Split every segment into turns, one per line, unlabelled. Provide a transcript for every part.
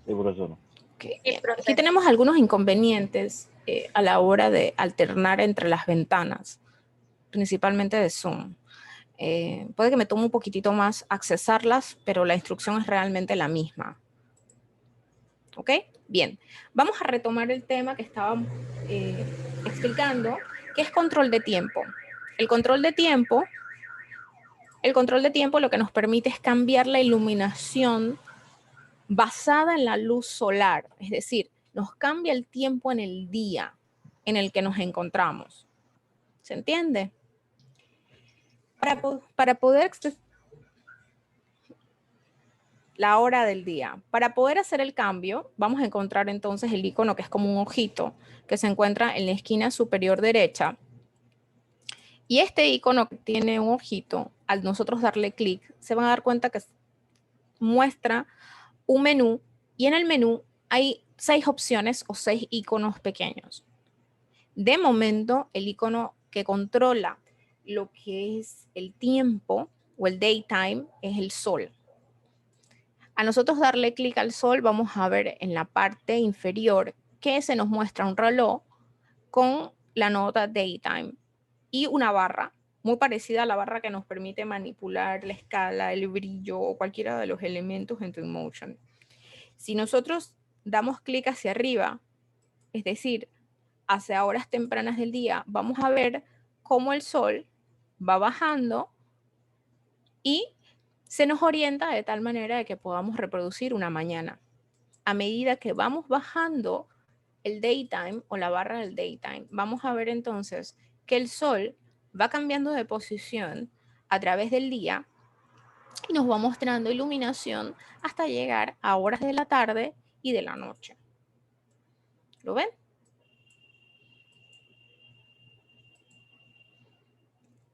Sí, profesor.
Okay, bien. Aquí tenemos algunos inconvenientes a la hora de alternar entre las ventanas, principalmente de Zoom. Puede que me tome un poquitito más accesarlas, pero la instrucción es realmente la misma. ¿Ok? Bien, vamos a retomar el tema que estábamos explicando, que es control de tiempo. El control de tiempo lo que nos permite es cambiar la iluminación basada en la luz solar, es decir, nos cambia el tiempo en el día en el que nos encontramos. ¿Se entiende? Para poder la hora del día. Para poder hacer el cambio, vamos a encontrar entonces el icono que es como un ojito que se encuentra en la esquina superior derecha. Y este icono que tiene un ojito, al nosotros darle clic, se van a dar cuenta que muestra un menú y en el menú hay 6 opciones o 6 iconos pequeños. De momento, el icono que controla lo que es el tiempo o el daytime es el sol. A nosotros darle clic al sol, vamos a ver en la parte inferior que se nos muestra un reloj con la nota daytime y una barra muy parecida a la barra que nos permite manipular la escala, el brillo o cualquiera de los elementos en Twinmotion. Si nosotros damos clic hacia arriba, es decir, hacia horas tempranas del día, vamos a ver cómo el sol va bajando y se nos orienta de tal manera de que podamos reproducir una mañana. A medida que vamos bajando el daytime o la barra del daytime, vamos a ver entonces que el sol va cambiando de posición a través del día y nos va mostrando iluminación hasta llegar a horas de la tarde y de la noche. ¿Lo ven?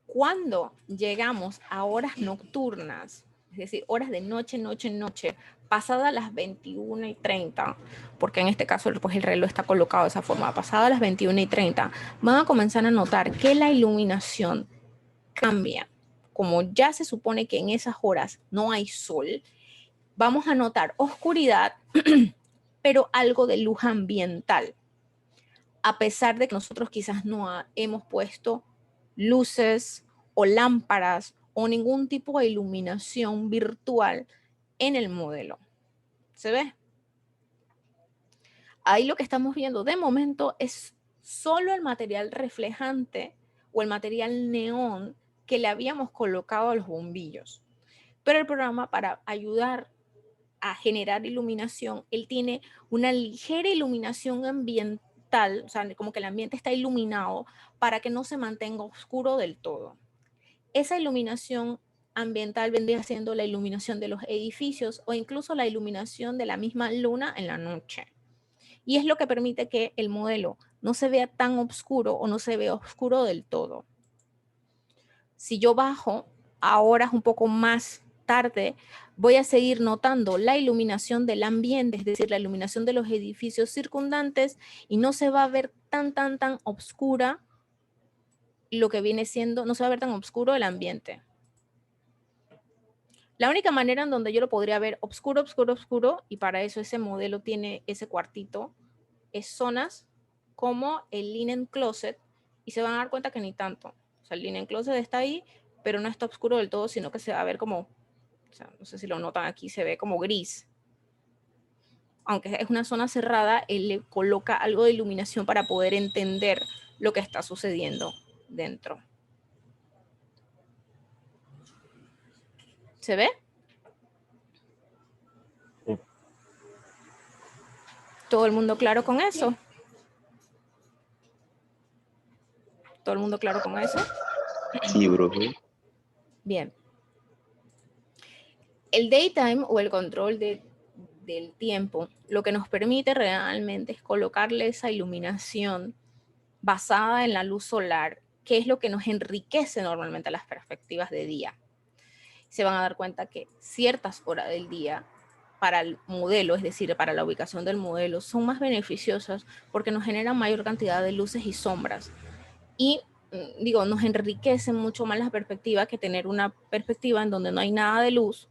Cuando llegamos a horas nocturnas, es decir, horas de noche, pasadas las 21:30, porque en este caso pues, el reloj está colocado de esa forma, pasadas las 21:30, van a comenzar a notar que la iluminación cambia. Como ya se supone que en esas horas no hay sol, vamos a notar oscuridad, pero algo de luz ambiental. A pesar de que nosotros quizás no hemos puesto luces o lámparas o ningún tipo de iluminación virtual en el modelo. ¿Se ve? Ahí lo que estamos viendo de momento es solo el material reflejante o el material neón que le habíamos colocado a los bombillos. Pero el programa, para ayudar a generar iluminación, él tiene una ligera iluminación ambiental, o sea, como que el ambiente está iluminado para que no se mantenga oscuro del todo. Esa iluminación ambiental vendría siendo la iluminación de los edificios o incluso la iluminación de la misma luna en la noche. Y es lo que permite que el modelo no se vea tan oscuro o no se vea oscuro del todo. Si yo bajo a horas un poco más tarde, voy a seguir notando la iluminación del ambiente, es decir, la iluminación de los edificios circundantes y no se va a ver tan oscura lo que viene siendo, no se va a ver tan oscuro el ambiente. La única manera en donde yo lo podría ver oscuro, y para eso ese modelo tiene ese cuartito, es zonas como el linen closet, y se van a dar cuenta que ni tanto. O sea, el linen closet está ahí, pero no está oscuro del todo, sino que se va a ver como, o sea, no sé si lo notan aquí, se ve como gris. Aunque es una zona cerrada, él le coloca algo de iluminación para poder entender lo que está sucediendo dentro. ¿Se ve?
Sí.
¿Todo el mundo claro con eso? ¿Todo el mundo claro con eso?
Sí, profe.
Bien. El daytime o el control del tiempo, lo que nos permite realmente es colocarle esa iluminación basada en la luz solar, que es lo que nos enriquece normalmente las perspectivas de día. Se van a dar cuenta que ciertas horas del día para el modelo, es decir, para la ubicación del modelo, son más beneficiosas porque nos generan mayor cantidad de luces y sombras. Y digo, nos enriquece mucho más la perspectiva que tener una perspectiva en donde no hay nada de luz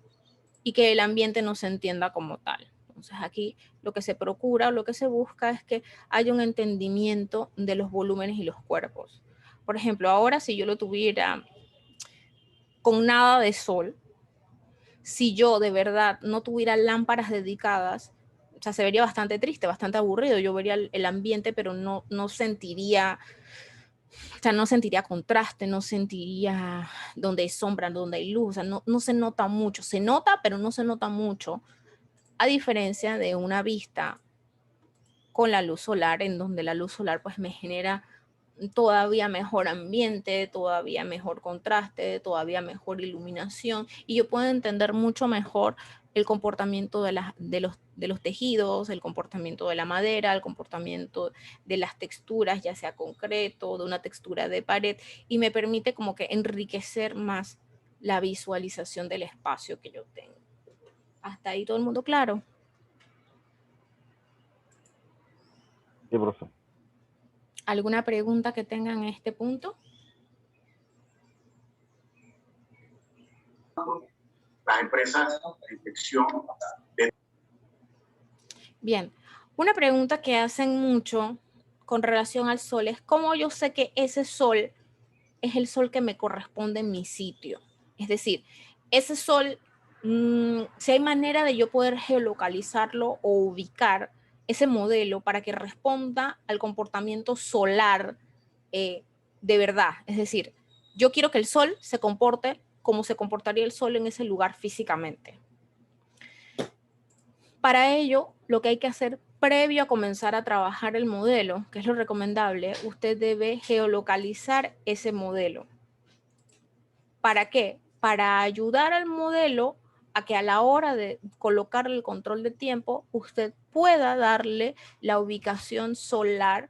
y que el ambiente no se entienda como tal. Entonces aquí lo que se procura, lo que se busca es que haya un entendimiento de los volúmenes y los cuerpos. Por ejemplo, ahora si yo lo tuviera con nada de sol, si yo de verdad no tuviera lámparas dedicadas, o sea, se vería bastante triste, bastante aburrido. Yo vería el ambiente, pero no sentiría, o sea, no sentiría contraste, no sentiría donde hay sombra, donde hay luz, o sea, no se nota mucho. Se nota, pero no se nota mucho, a diferencia de una vista con la luz solar, en donde la luz solar pues me genera todavía mejor ambiente, todavía mejor contraste, todavía mejor iluminación, y yo puedo entender mucho mejor el comportamiento de los tejidos, el comportamiento de la madera, el comportamiento de las texturas, ya sea concreto, de una textura de pared, y me permite como que enriquecer más la visualización del espacio que yo tengo. ¿Hasta ahí todo el mundo claro?
Sí, profe.
¿Alguna pregunta que tengan en este punto?
Las empresas de inspección.
Bien, una pregunta que hacen mucho con relación al sol es cómo yo sé que ese sol es el sol que me corresponde en mi sitio. Es decir, ese sol, si hay manera de yo poder geolocalizarlo o ubicar ese modelo para que responda al comportamiento solar de verdad. Es decir, yo quiero que el sol se comporte como se comportaría el sol en ese lugar físicamente. Para ello, lo que hay que hacer previo a comenzar a trabajar el modelo, que es lo recomendable, usted debe geolocalizar ese modelo. ¿Para qué? Para ayudar al modelo a que a la hora de colocar el control de tiempo, usted pueda darle la ubicación solar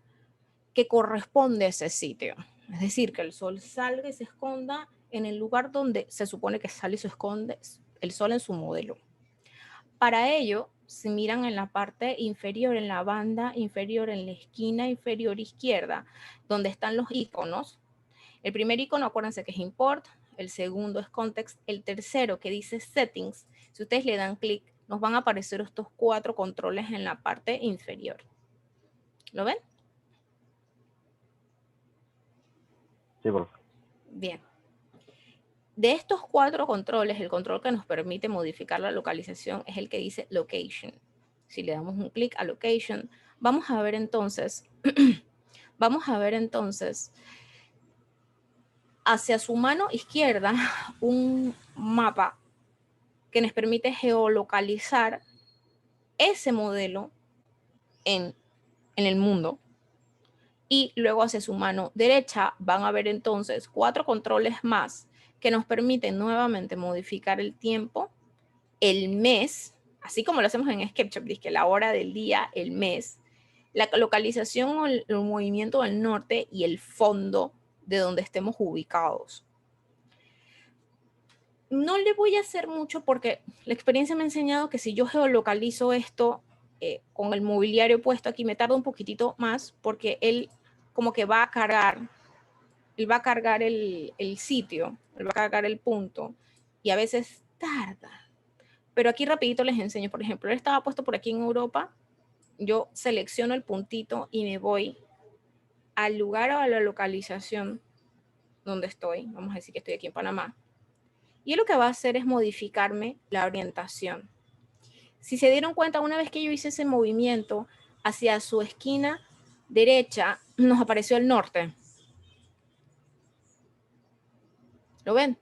que corresponde a ese sitio. Es decir, que el sol salga y se esconda en el lugar donde se supone que sale y se esconde el sol en su modelo. Para ello, si miran en la parte inferior, en la banda inferior, en la esquina inferior izquierda, donde están los iconos, el primer icono, acuérdense que es Import, el segundo es Context, el tercero que dice Settings, si ustedes le dan clic, nos van a aparecer estos 4 controles en la parte inferior. ¿Lo ven?
Sí, profe.
Bien. De estos 4 controles, el control que nos permite modificar la localización es el que dice Location. Si le damos un clic a Location, vamos a ver entonces, hacia su mano izquierda un mapa que nos permite geolocalizar ese modelo en el mundo. Y luego hacia su mano derecha van a ver entonces 4 controles más que nos permiten nuevamente modificar el tiempo, el mes, así como lo hacemos en SketchUp, dice la hora del día, el mes, la localización o el movimiento del norte y el fondo de donde estemos ubicados. No le voy a hacer mucho porque la experiencia me ha enseñado que si yo geolocalizo esto con el mobiliario puesto aquí, me tarda un poquitito más porque él como que va a cargar, él va a cargar el sitio, él va a cargar el punto y a veces tarda. Pero aquí rapidito les enseño, por ejemplo, él estaba puesto por aquí en Europa, yo selecciono el puntito y me voy al lugar o a la localización donde estoy, vamos a decir que estoy aquí en Panamá, y lo que va a hacer es modificarme la orientación. Si se dieron cuenta, una vez que yo hice ese movimiento hacia su esquina derecha, nos apareció el norte. ¿Lo ven?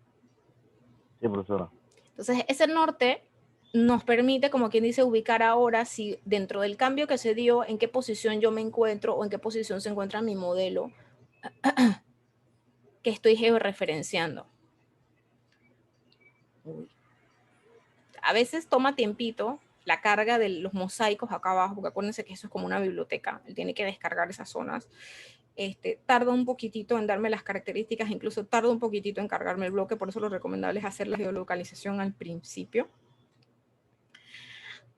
Sí, profesora.
Entonces, ese norte nos permite, como quien dice, ubicar ahora si dentro del cambio que se dio, en qué posición yo me encuentro o en qué posición se encuentra mi modelo que estoy georreferenciando. A veces toma tiempito la carga de los mosaicos acá abajo, porque acuérdense que eso es como una biblioteca, él tiene que descargar esas zonas. Tarda un poquitito en darme las características, incluso tarda un poquitito en cargarme el bloque, por eso lo recomendable es hacer la geolocalización al principio.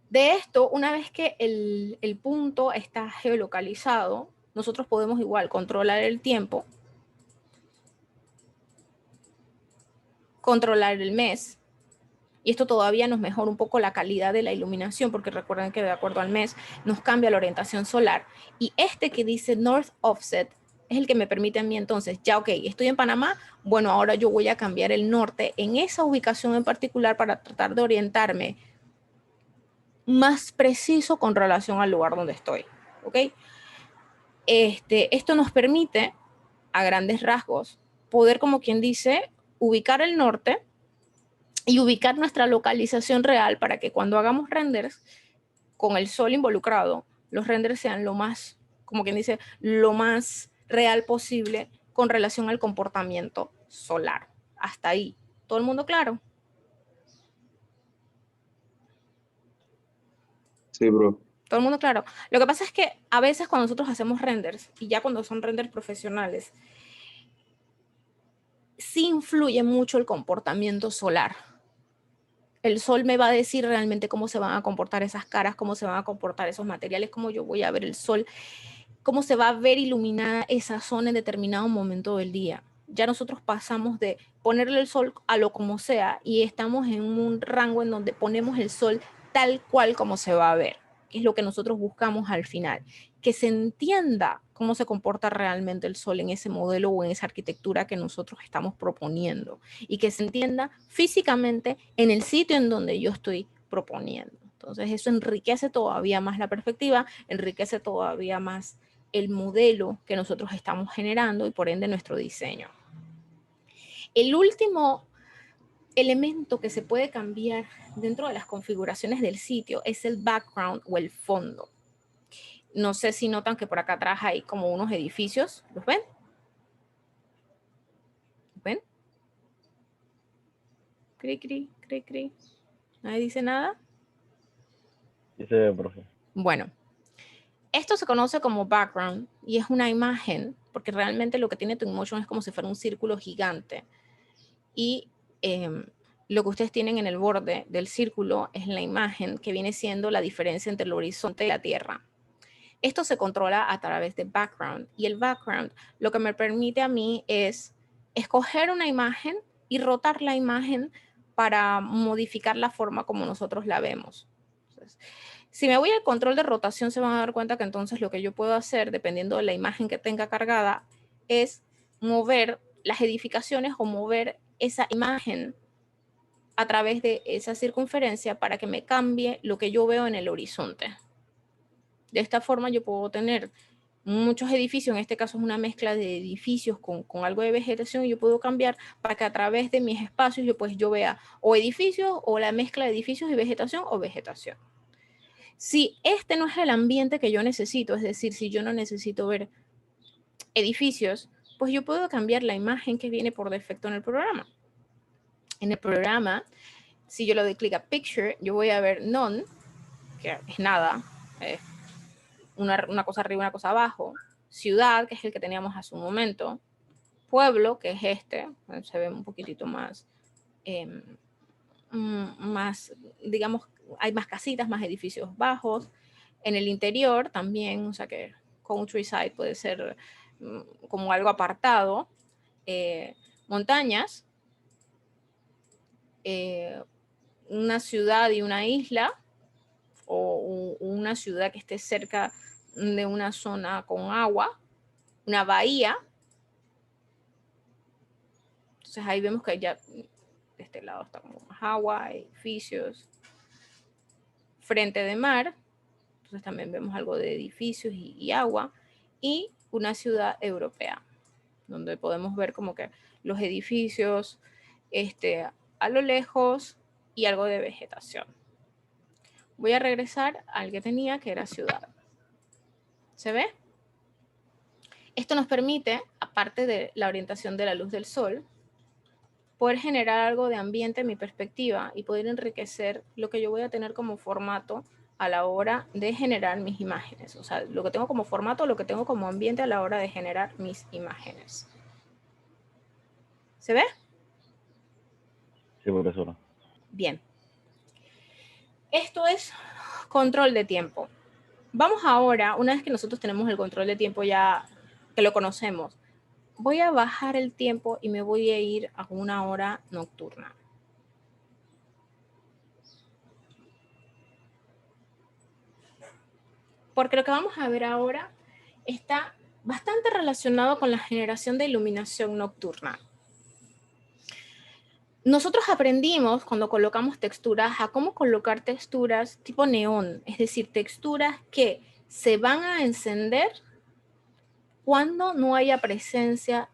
De esto, una vez que el punto está geolocalizado, nosotros podemos igual controlar el tiempo, controlar el mes, Y esto todavía nos mejora un poco la calidad de la iluminación, porque recuerden que de acuerdo al mes nos cambia la orientación solar. Y este que dice North Offset es el que me permite a mí entonces, ya ok, estoy en Panamá, bueno, ahora yo voy a cambiar el norte en esa ubicación en particular para tratar de orientarme más preciso con relación al lugar donde estoy, ¿ok? Esto nos permite, a grandes rasgos, poder, como quien dice, ubicar el norte y ubicar nuestra localización real para que cuando hagamos renders con el sol involucrado, los renders sean lo más, como quien dice, lo más real posible con relación al comportamiento solar. Hasta ahí. ¿Todo el mundo claro?
Sí, bro.
Todo el mundo claro. Lo que pasa es que a veces cuando nosotros hacemos renders, y ya cuando son renders profesionales, sí influye mucho el comportamiento solar. El sol me va a decir realmente cómo se van a comportar esas caras, cómo se van a comportar esos materiales, cómo yo voy a ver el sol, cómo se va a ver iluminada esa zona en determinado momento del día. Ya nosotros pasamos de ponerle el sol a lo como sea y estamos en un rango en donde ponemos el sol tal cual como se va a ver, que es lo que nosotros buscamos al final, que se entienda cómo se comporta realmente el sol en ese modelo o en esa arquitectura que nosotros estamos proponiendo y que se entienda físicamente en el sitio en donde yo estoy proponiendo. Entonces eso enriquece todavía más la perspectiva, enriquece todavía más el modelo que nosotros estamos generando y por ende nuestro diseño. El último elemento que se puede cambiar dentro de las configuraciones del sitio es el background o el fondo. No sé si notan que por acá atrás hay como unos edificios. ¿Los ven? ¿Los ven? Cri, cri, cri, cri. ¿Nadie dice nada?
Dice, profe.
Bueno, esto se conoce como background y es una imagen, porque realmente lo que tiene Twinmotion es como si fuera un círculo gigante. Y lo que ustedes tienen en el borde del círculo es la imagen que viene siendo la diferencia entre el horizonte y la Tierra. Esto se controla a través de background y el background lo que me permite a mí es escoger una imagen y rotar la imagen para modificar la forma como nosotros la vemos. Entonces, si me voy al control de rotación se van a dar cuenta que entonces lo que yo puedo hacer, dependiendo de la imagen que tenga cargada, es mover las edificaciones o mover esa imagen a través de esa circunferencia para que me cambie lo que yo veo en el horizonte. De esta forma yo puedo tener muchos edificios, en este caso es una mezcla de edificios con algo de vegetación, y yo puedo cambiar para que a través de mis espacios yo vea o edificios o la mezcla de edificios y vegetación o vegetación. Si este no es el ambiente que yo necesito, es decir, si yo no necesito ver edificios, pues yo puedo cambiar la imagen que viene por defecto en el programa. En el programa, si yo le doy clic a Picture, yo voy a ver None, que es nada, una cosa arriba, una cosa abajo. Ciudad, que es el que teníamos hace un momento. Pueblo, que es este, se ve un poquitito más, más, digamos, hay más casitas, más edificios bajos. En el interior también, o sea que countryside puede ser como algo apartado. Montañas, una ciudad y una isla, o una ciudad que esté cerca de una zona con agua, una bahía. Entonces ahí vemos que ya de este lado está como más agua, edificios, frente de mar. Entonces también vemos algo de edificios y agua. Y una ciudad europea, donde podemos ver como que los edificios a lo lejos y algo de vegetación. Voy a regresar al que tenía, que era ciudad. ¿Se ve? Esto nos permite, aparte de la orientación de la luz del sol, poder generar algo de ambiente en mi perspectiva y poder enriquecer lo que yo voy a tener como formato a la hora de generar mis imágenes. O sea, lo que tengo como formato, lo que tengo como ambiente a la hora de generar mis imágenes. ¿Se ve?
Sí, profesora.
Bien. Esto es control de tiempo. Vamos ahora, una vez que nosotros tenemos el control de tiempo ya que lo conocemos, voy a bajar el tiempo y me voy a ir a una hora nocturna. porque lo que vamos a ver ahora está bastante relacionado con la generación de iluminación nocturna. Nosotros aprendimos cuando colocamos texturas a cómo colocar texturas tipo neón, es decir, texturas que se van a encender cuando no haya presencia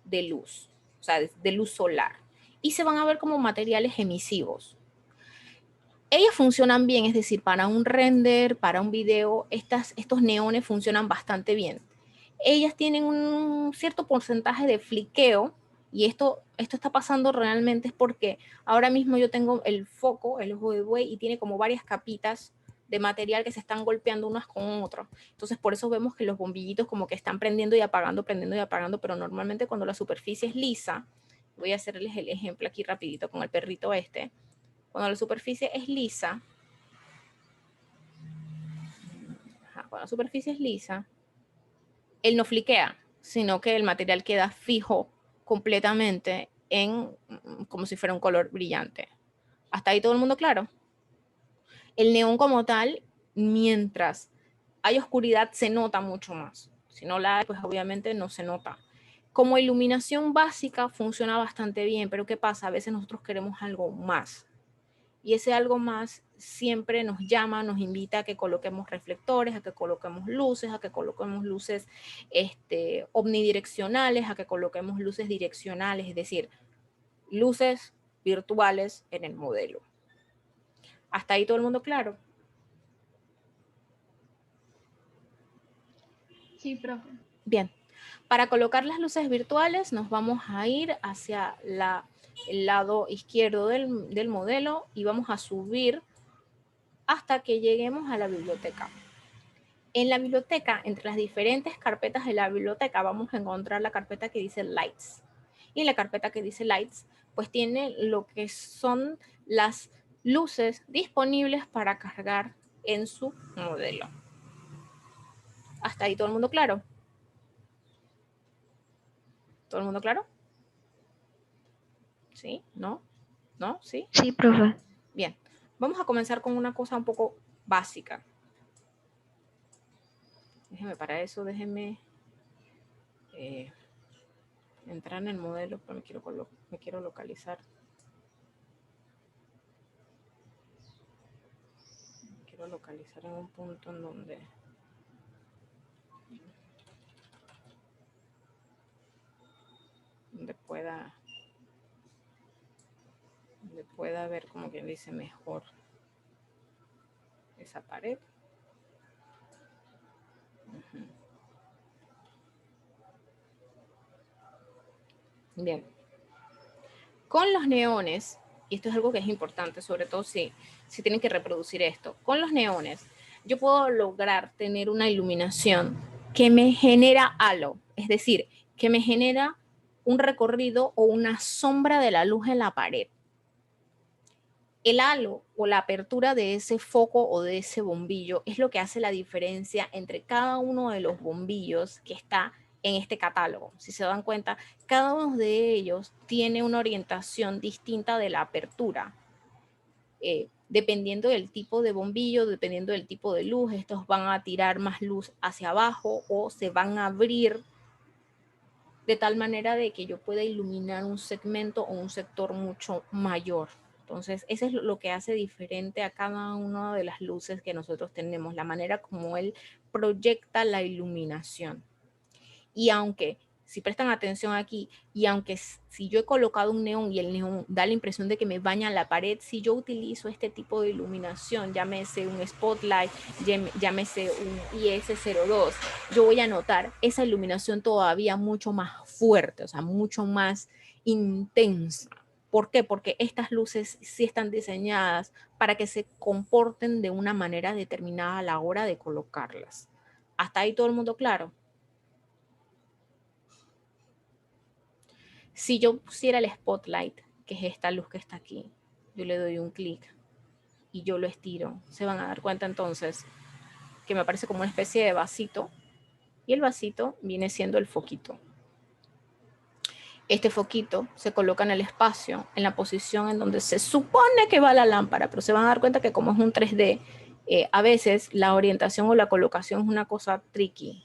de luz, o sea, de luz solar, y se van a ver como materiales emisivos. Ellas funcionan bien, es decir, para un render, para un video, estos neones funcionan bastante bien. Ellas tienen un cierto porcentaje de fliqueo, y esto está pasando realmente es porque ahora mismo yo tengo el foco, el ojo de buey, y tiene como varias capitas de material que se están golpeando unas con otras. Entonces, por eso vemos que los bombillitos como que están prendiendo y apagando, pero normalmente cuando la superficie es lisa, voy a hacerles el ejemplo aquí rapidito con el perrito este. Cuando la superficie es lisa, cuando la superficie es lisa, él no fliquea, sino que el material queda fijo completamente en como si fuera un color brillante. ¿Hasta ahí todo el mundo claro? El neón como tal, mientras hay oscuridad, se nota mucho más. Si no la hay, pues obviamente no se nota. Como iluminación básica funciona bastante bien, pero ¿qué pasa? A veces nosotros queremos algo más. Y ese algo más siempre nos llama, nos invita a que coloquemos reflectores, a que coloquemos luces, omnidireccionales, a que coloquemos luces direccionales, es decir, luces virtuales en el modelo. ¿Hasta ahí todo el mundo claro?
Sí, profe.
Bien, para colocar las luces virtuales nos vamos a ir hacia el lado izquierdo del modelo y vamos a subir hasta que lleguemos a la biblioteca. En la biblioteca, entre las diferentes carpetas de la biblioteca, vamos a encontrar la carpeta que dice Lights. Y en la carpeta que dice Lights, pues tiene lo que son las luces disponibles para cargar en su modelo. ¿Hasta ahí todo el mundo claro? ¿Todo el mundo claro? ¿Sí? ¿No? ¿No? ¿Sí?
Sí, profe.
Bien, vamos a comenzar con una cosa un poco básica. Déjeme entrar en el modelo, pero me quiero localizar. Me quiero localizar en un punto en donde pueda ver, como quien dice, mejor esa pared. Bien. Con los neones, y esto es algo que es importante, sobre todo si tienen que reproducir esto, con los neones yo puedo lograr tener una iluminación que me genera halo, es decir, que me genera un recorrido o una sombra de la luz en la pared. El halo o la apertura de ese foco o de ese bombillo es lo que hace la diferencia entre cada uno de los bombillos que está en este catálogo. Si se dan cuenta, cada uno de ellos tiene una orientación distinta de la apertura. Dependiendo del tipo de bombillo, dependiendo del tipo de luz, estos van a tirar más luz hacia abajo o se van a abrir de tal manera de que yo pueda iluminar un segmento o un sector mucho mayor. Entonces, eso es lo que hace diferente a cada una de las luces que nosotros tenemos, la manera como él proyecta la iluminación. Y aunque, si prestan atención aquí, y aunque si yo he colocado un neón y el neón da la impresión de que me baña la pared, si yo utilizo este tipo de iluminación, llámese un spotlight, llámese un IS-02, yo voy a notar esa iluminación todavía mucho más fuerte, o sea, mucho más intensa. ¿Por qué? Porque estas luces sí están diseñadas para que se comporten de una manera determinada a la hora de colocarlas. ¿Hasta ahí todo el mundo claro? Si yo pusiera el spotlight, que es esta luz que está aquí, yo le doy un clic y yo lo estiro, se van a dar cuenta entonces que me aparece como una especie de vasito y el vasito viene siendo el foquito. Este foquito se coloca en el espacio, en la posición en donde se supone que va la lámpara, pero se van a dar cuenta que como es un 3D, a veces la orientación o la colocación es una cosa tricky.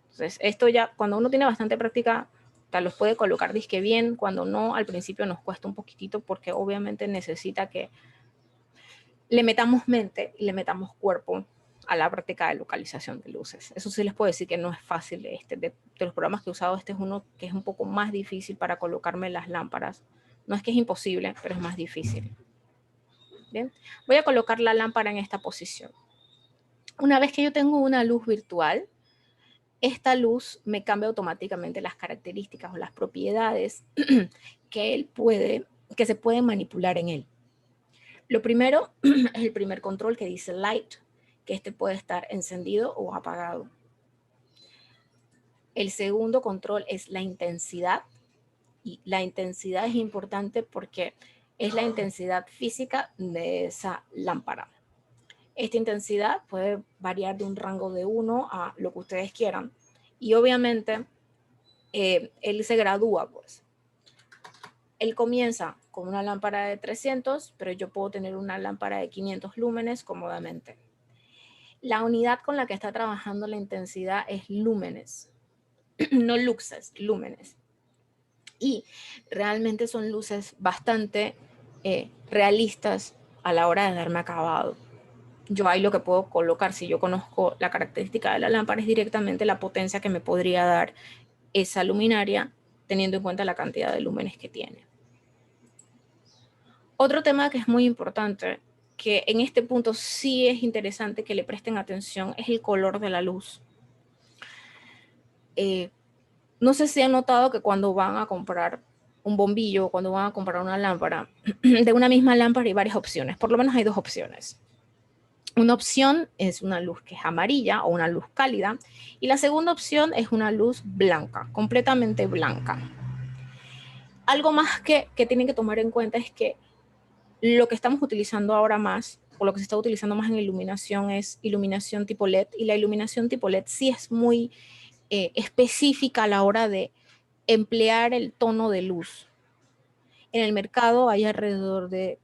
Entonces, esto ya, cuando uno tiene bastante práctica, tal los puede colocar disque bien, cuando no, al principio nos cuesta un poquitito porque obviamente necesita que le metamos mente y le metamos cuerpo a la práctica de localización de luces. Eso sí les puedo decir que no es fácil. De los programas que he usado, este es uno que es un poco más difícil para colocarme las lámparas. No es que es imposible, pero es más difícil. Bien, voy a colocar la lámpara en esta posición. Una vez que yo tengo una luz virtual, esta luz me cambia automáticamente las características o las propiedades que se pueden manipular en él. Lo primero es el primer control que dice light, que este puede estar encendido o apagado. El segundo control es la intensidad, y la intensidad es importante porque es la intensidad física de esa lámpara. Esta intensidad puede variar de un rango de 1 a lo que ustedes quieran. Y obviamente, él se gradúa, pues. Él comienza con una lámpara de 300, pero yo puedo tener una lámpara de 500 lúmenes cómodamente. La unidad con la que está trabajando la intensidad es lúmenes, no luxes, lúmenes. Y realmente son luces bastante realistas a la hora de darme acabado. Yo ahí lo que puedo colocar, si yo conozco la característica de la lámpara, es directamente la potencia que me podría dar esa luminaria, teniendo en cuenta la cantidad de lúmenes que tiene. Otro tema que es muy importante, que en este punto sí es interesante que le presten atención, es el color de la luz. No sé si han notado que cuando van a comprar un bombillo, cuando van a comprar una lámpara, de una misma lámpara hay varias opciones, por lo menos hay dos opciones. Una opción es una luz que es amarilla o una luz cálida, y la segunda opción es una luz blanca, completamente blanca. Algo más que tienen que tomar en cuenta es que lo que estamos utilizando ahora más, o lo que se está utilizando más en iluminación, es iluminación tipo LED, y la iluminación tipo LED sí es muy específica a la hora de emplear el tono de luz. En el mercado hay alrededor de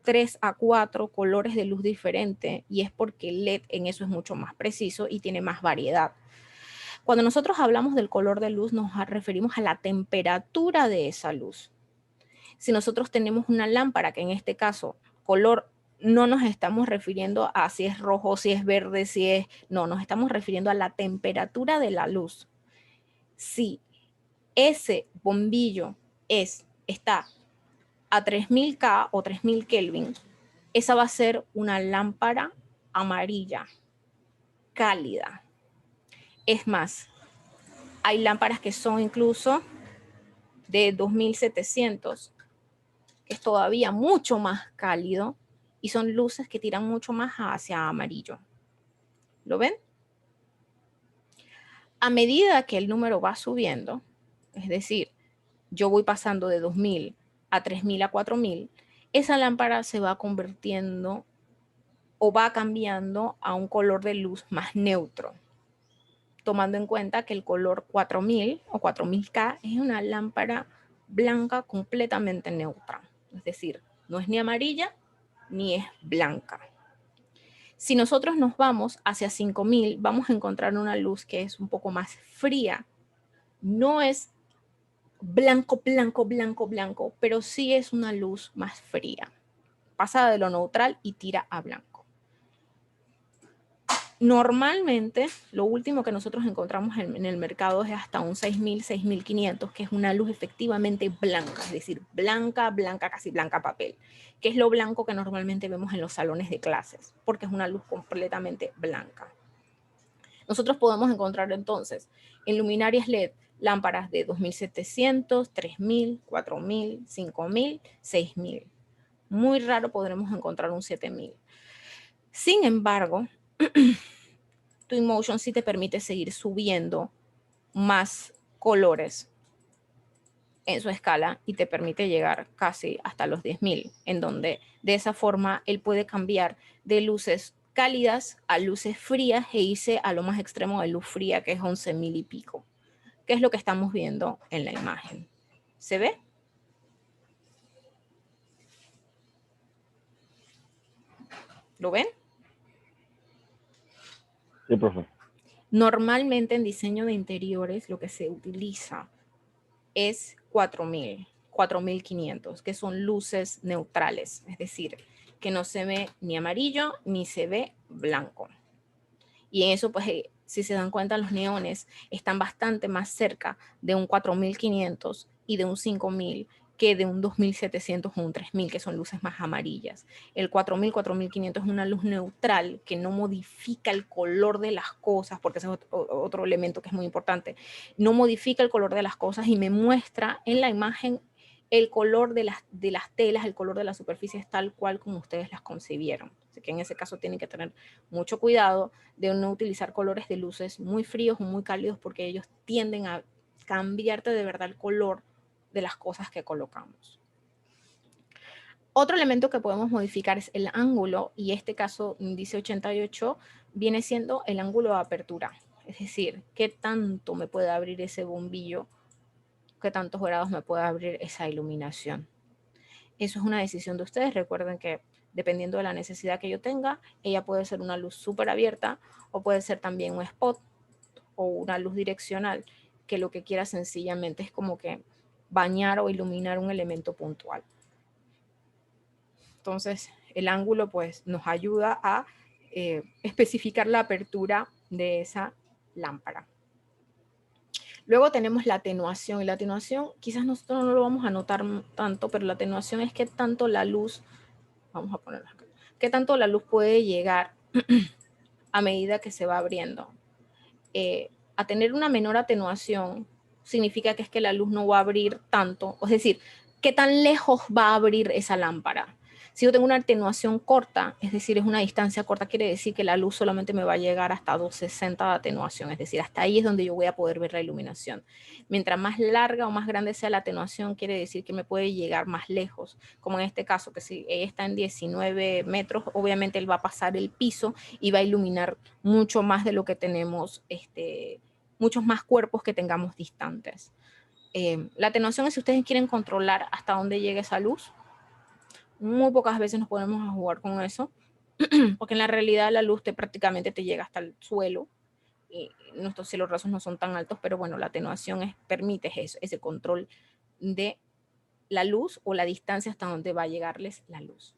3 a 4 colores de luz diferentes, y es porque el LED en eso es mucho más preciso y tiene más variedad. Cuando nosotros hablamos del color de luz, nos referimos a la temperatura de esa luz. Si nosotros tenemos una lámpara, que en este caso, color, no nos estamos refiriendo a si es rojo, si es verde, si es... No, nos estamos refiriendo a la temperatura de la luz. Si ese bombillo está a 3000 K o 3000 Kelvin, esa va a ser una lámpara amarilla, cálida. Es más, hay lámparas que son incluso de 2700, que es todavía mucho más cálido, y son luces que tiran mucho más hacia amarillo. ¿Lo ven? A medida que el número va subiendo, es decir, yo voy pasando de 2000 a 3000 a 4000, esa lámpara se va convirtiendo o va cambiando a un color de luz más neutro, tomando en cuenta que el color 4000 o 4000K es una lámpara blanca completamente neutra. Es decir, no es ni amarilla ni es blanca. Si nosotros nos vamos hacia 5000, vamos a encontrar una luz que es un poco más fría. No es blanco, blanco, blanco, blanco, pero sí es una luz más fría. Pasa de lo neutral y tira a blanco. Normalmente, lo último que nosotros encontramos en el mercado es hasta un 6000, 6500, que es una luz efectivamente blanca, es decir, blanca, blanca, casi blanca papel, que es lo blanco que normalmente vemos en los salones de clases, porque es una luz completamente blanca. Nosotros podemos encontrar entonces en luminarias LED lámparas de 2700, 3000, 4000, 5000, 6000. Muy raro podremos encontrar un 7000. Sin embargo, Twinmotion sí te permite seguir subiendo más colores en su escala y te permite llegar casi hasta los 10.000, en donde de esa forma él puede cambiar de luces cálidas a luces frías e irse a lo más extremo de luz fría, que es 11.000 y pico, que es lo que estamos viendo en la imagen. ¿Se ve? ¿Lo ven?
Sí, profe.
Normalmente en diseño de interiores lo que se utiliza es 4000, 4500, que son luces neutrales, es decir, que no se ve ni amarillo ni se ve blanco. Y en eso, pues, si se dan cuenta, los neones están bastante más cerca de un 4500 y de un 5000 que de un 2700 o un 3000, que son luces más amarillas. El 4000, 4500 es una luz neutral que no modifica el color de las cosas, porque ese es otro elemento que es muy importante. No modifica el color de las cosas y me muestra en la imagen el color de las telas, el color de las superficies tal cual como ustedes las concibieron. Así que en ese caso tienen que tener mucho cuidado de no utilizar colores de luces muy fríos o muy cálidos, porque ellos tienden a cambiarte de verdad el color de las cosas que colocamos. Otro elemento que podemos modificar es el ángulo, y este caso dice 88, viene siendo el ángulo de apertura. Es decir, qué tanto me puede abrir ese bombillo, qué tantos grados me puede abrir esa iluminación. Eso es una decisión de ustedes. Recuerden que dependiendo de la necesidad que yo tenga, ella puede ser una luz súper abierta o puede ser también un spot o una luz direccional, que lo que quiera sencillamente es como que bañar o iluminar un elemento puntual. Entonces, el ángulo pues nos ayuda a especificar la apertura de esa lámpara. Luego tenemos la atenuación, y la atenuación quizás nosotros no lo vamos a notar tanto, pero la atenuación es que tanto la luz, vamos a ponerla acá, qué tanto la luz puede llegar a medida que se va abriendo. A tener una menor atenuación significa que es que la luz no va a abrir tanto, es decir, qué tan lejos va a abrir esa lámpara. Si yo tengo una atenuación corta, es decir, es una distancia corta, quiere decir que la luz solamente me va a llegar hasta 260 de atenuación, es decir, hasta ahí es donde yo voy a poder ver la iluminación. Mientras más larga o más grande sea la atenuación, quiere decir que me puede llegar más lejos, como en este caso, que si ella está en 19 metros, obviamente él va a pasar el piso y va a iluminar mucho más de lo que tenemos, muchos más cuerpos que tengamos distantes. La atenuación es si ustedes quieren controlar hasta dónde llega esa luz. Muy pocas veces nos ponemos a jugar con eso, porque en la realidad la luz prácticamente te llega hasta el suelo, y nuestros cielos rasos no son tan altos, pero bueno, la atenuación permite eso, ese control de la luz o la distancia hasta donde va a llegarles la luz.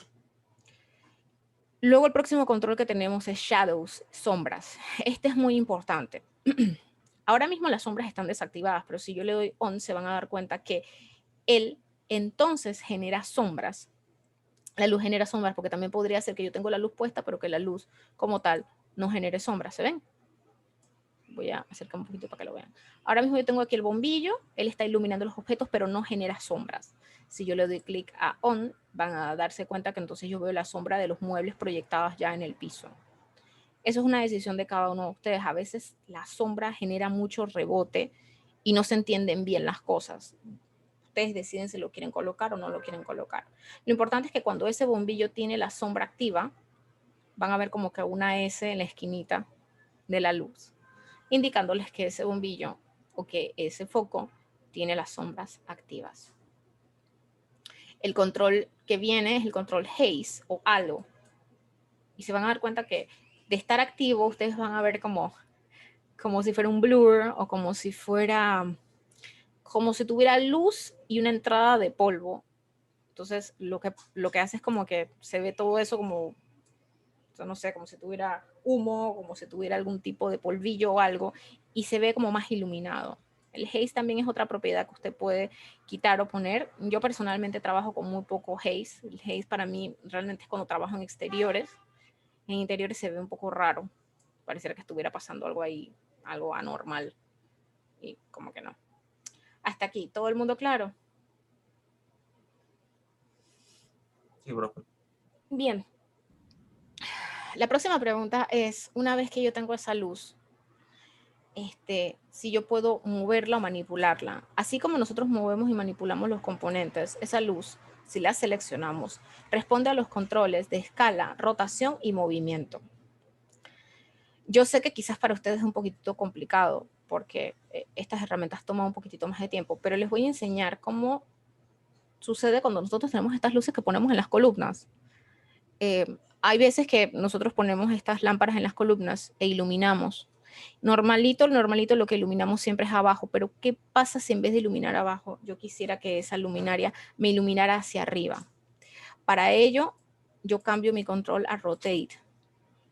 Luego el próximo control que tenemos es shadows, sombras. Este es muy importante. Ahora mismo las sombras están desactivadas, pero si yo le doy on, se van a dar cuenta que él entonces genera sombras. La luz genera sombras, porque también podría ser que yo tengo la luz puesta, pero que la luz como tal no genere sombras. ¿Se ven? Voy a acercar un poquito para que lo vean. Ahora mismo yo tengo aquí el bombillo, él está iluminando los objetos, pero no genera sombras. Si yo le doy clic a on, van a darse cuenta que entonces yo veo la sombra de los muebles proyectadas ya en el piso. Eso es una decisión de cada uno de ustedes. A veces la sombra genera mucho rebote y no se entienden bien las cosas. Ustedes deciden si lo quieren colocar o no lo quieren colocar. Lo importante es que cuando ese bombillo tiene la sombra activa, van a ver como que una S en la esquinita de la luz, indicándoles que ese bombillo o que ese foco tiene las sombras activas. El control que viene es el control haze o halo. Y se van a dar cuenta que de estar activo, ustedes van a ver como si fuera un blur o como si tuviera luz y una entrada de polvo. Entonces, lo que hace es como que se ve todo eso como, no sé, como si tuviera humo, como si tuviera algún tipo de polvillo o algo, y se ve como más iluminado. El haze también es otra propiedad que usted puede quitar o poner. Yo personalmente trabajo con muy poco haze. El haze para mí realmente es cuando trabajo en exteriores. En interiores se ve un poco raro. Pareciera que estuviera pasando algo ahí, algo anormal. Y como que no. Hasta aquí, ¿todo el mundo claro?
Sí, profe.
Bien. La próxima pregunta es, una vez que yo tengo esa luz, si yo puedo moverla o manipularla. Así como nosotros movemos y manipulamos los componentes, esa luz, si la seleccionamos, responde a los controles de escala, rotación y movimiento. Yo sé que quizás para ustedes es un poquitito complicado porque estas herramientas toman un poquitito más de tiempo, pero les voy a enseñar cómo sucede cuando nosotros tenemos estas luces que ponemos en las columnas. hay veces que nosotros ponemos estas lámparas en las columnas e iluminamos. Normalito lo que iluminamos siempre es abajo, pero ¿qué pasa si en vez de iluminar abajo, yo quisiera que esa luminaria me iluminara hacia arriba? Para ello, yo cambio mi control a Rotate.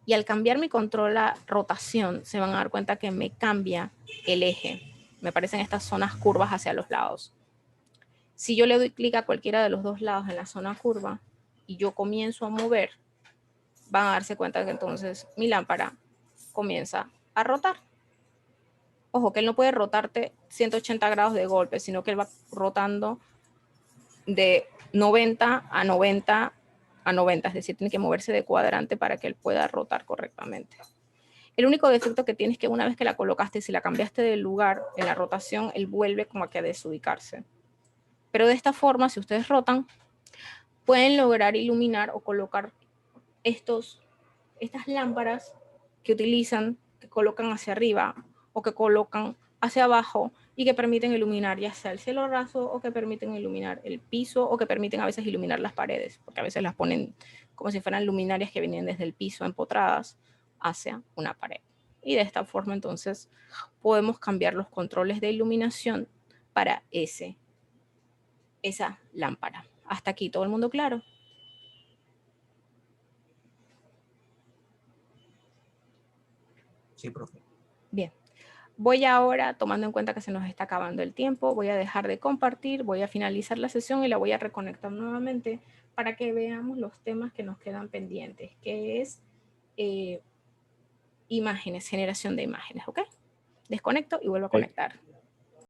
Y al cambiar mi control a rotación, se van a dar cuenta que me cambia el eje. Me aparecen estas zonas curvas hacia los lados. Si yo le doy clic a cualquiera de los dos lados en la zona curva y yo comienzo a mover, van a darse cuenta que entonces mi lámpara comienza a rotar. Ojo, que él no puede rotarte 180 grados de golpe, sino que él va rotando de 90 a 90 a 90, es decir, tiene que moverse de cuadrante para que él pueda rotar correctamente. El único defecto que tiene es que una vez que la colocaste, si la cambiaste de lugar en la rotación, él vuelve como que a desubicarse. Pero de esta forma, si ustedes rotan, pueden lograr iluminar o colocar estas lámparas que utilizan, que colocan hacia arriba o que colocan hacia abajo y que permiten iluminar ya sea el cielo raso o que permiten iluminar el piso o que permiten a veces iluminar las paredes, porque a veces las ponen como si fueran luminarias que vienen desde el piso empotradas hacia una pared. Y de esta forma entonces podemos cambiar los controles de iluminación para esa lámpara. Hasta aquí, ¿todo el mundo claro?
Sí, profe.
Bien. Voy ahora, tomando en cuenta que se nos está acabando el tiempo, voy a dejar de compartir, voy a finalizar la sesión y la voy a reconectar nuevamente para que veamos los temas que nos quedan pendientes, que es imágenes, generación de imágenes, ¿ok? Desconecto y vuelvo a conectar.